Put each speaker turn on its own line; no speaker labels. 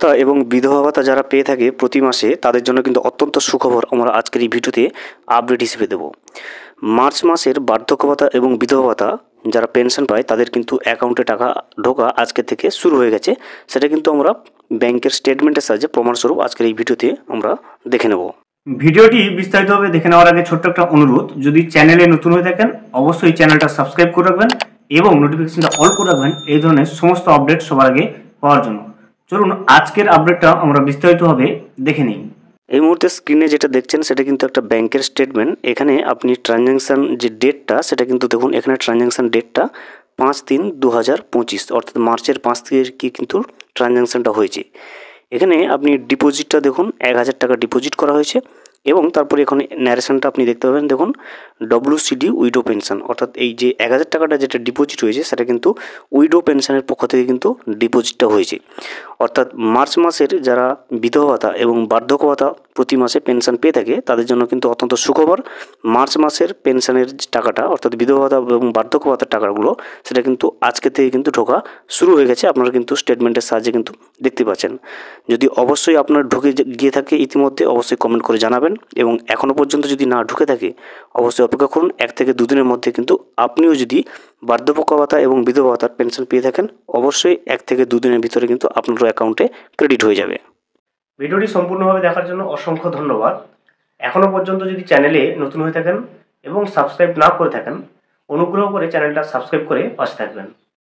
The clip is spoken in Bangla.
তা এবং বিধবা ভাতা যারা পেয়ে থাকে প্রতি মাসে তাদের জন্য কিন্তু অত্যন্ত সুখবর আমরা আজকের এই ভিডিওতে আপডেট হিসেবে দেব। মার্চ মাসের বার্ধক্য ভাতা এবং বিধবা ভাতা যারা পেনশন পায় তাদের কিন্তু অ্যাকাউন্টে টাকা ঢোকা আজকে থেকে শুরু হয়ে গেছে। সেটা কিন্তু আমরা ব্যাংকের স্টেটমেন্টের সাহায্যে প্রমাণস্বরূপ আজকের এই ভিডিওতে আমরা দেখে নেব। ভিডিওটি বিস্তারিতভাবে দেখে নেওয়ার আগে ছোট্ট একটা অনুরোধ, যদি চ্যানেলে নতুন হয়ে থাকেন অবশ্যই চ্যানেলটা সাবস্ক্রাইব করে রাখবেন এবং নোটিফিকেশনটা অল করে রাখবেন এই ধরনের সমস্ত আপডেট সবার আগে পাওয়ার জন্য। চলুন আজকের আপডেটটা আমরা বিস্তারিতভাবে দেখে নিই। এই মুহূর্তে স্ক্রিনে যেটা দেখছেন সেটা কিন্তু একটা ব্যাংকের স্টেটমেন্ট। এখানে আপনি ট্রানজ্যাকশান যে ডেটটা সেটা কিন্তু দেখুন, এখানে ট্রানজ্যাকশান ডেটটা 5/3/2025 অর্থাৎ মার্চের 5 তারিখে কিন্তু ট্রানজ্যাকশানটা হয়েছে। এখানে আপনি ডিপোজিটটা দেখুন 1000 টাকা ডিপোজিট করা হয়েছে এবং তারপরে এখানে ন্যারেশনটা আপনি দেখতে পাবেন, দেখুন WCD উইডো পেনশন, অর্থাৎ এই যে 1000 টাকাটা যেটা ডিপোজিট হয়েছে সেটা কিন্তু উইডো পেনশনের পক্ষ থেকে কিন্তু ডিপোজিটটা হয়েছে। অর্থাৎ মার্চ মাসের যারা বিধবা ভাতা এবং বার্ধক্য ভাতা প্রতি মাসে পেনশন পেয়ে থাকে তাদের জন্য কিন্তু অত্যন্ত সুখবর। মার্চ মাসের পেনশনের টাকাটা অর্থাৎ বিধবা ভাতা এবং বার্ধক্য ভাতার টাকাগুলো সেটা কিন্তু আজকে থেকে কিন্তু ঢোকা শুরু হয়ে গেছে। আপনারা কিন্তু স্টেটমেন্টের সাহায্যে কিন্তু দেখতে পাচ্ছেন। যদি অবশ্যই আপনার ঢুকে গিয়ে থাকে ইতিমধ্যে অবশ্যই কমেন্ট করে জানাবেন এবং এখনও পর্যন্ত যদি না ঢুকে থাকে অবশ্যই অপেক্ষা করুন। 1 থেকে 2 দিনের মধ্যে কিন্তু আপনিও যদি বার্ধক্য ভাতা এবং বিধবা ভাতার পেনশন পেয়ে থাকেন অবশ্যই 1 থেকে 2 দিনের ভিতরে কিন্তু আপনার অ্যাকাউন্টে ক্রেডিট হয়ে যাবে। ভিডিওটি সম্পূর্ণভাবে দেখার জন্য অসংখ্য ধন্যবাদ। এখনও পর্যন্ত যদি চ্যানেলে নতুন হয়ে থাকেন এবং সাবস্ক্রাইব না করে থাকেন অনুগ্রহ করে চ্যানেলটা সাবস্ক্রাইব করে পাশে থাকবেন।